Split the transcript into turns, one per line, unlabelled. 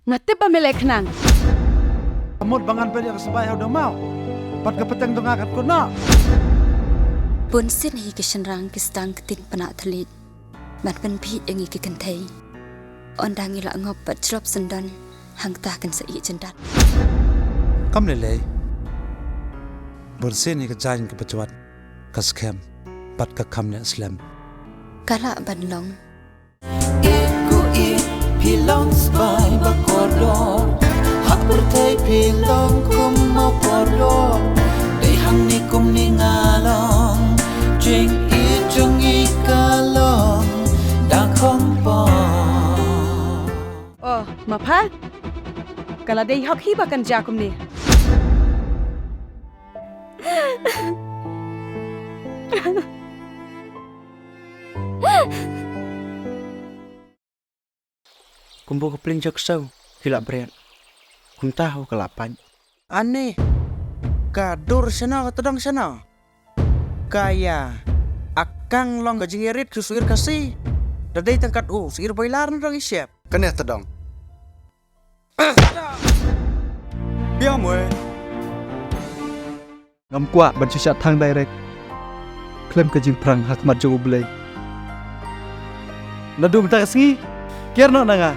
Ngatip ba melek nang?
Amot bangan pa dia kasabay how mau. Pat kapateng dong akat ko na.
Bunsin hi kishenrang kistang ketin panak telit. Mat pen pi yang iki kentai. Ondang ila ngop pat drop sendan hang takan sa i jendat.
Kam lele. Bersin ni kejain ke pecuat. Kaskem. Pat ke kamnya Islam.
Kala banlong.
Pilong SBAI bakodor hapur tay pilong kum mau kodor day hang ni kum ni ngalong jing i jung i kalong da kong po.
Oh, mapa? Kala day hak hiba kan jakum ni.
Kumbu kepeling jak sau, hilap berat. Kum tahu kelapan. Aneh. Kadur sana ketedang sana. Kaya akang long gajingirit kusuir kasih. Dadai tangkat sir bailar nang isyap.
Keneh tedong.
Biar mue.
Ngam kuat bercusat thang direct. Klaim kejing perang hak mat jauh belai. Nadu minta kesengi. Kiar nak nanga.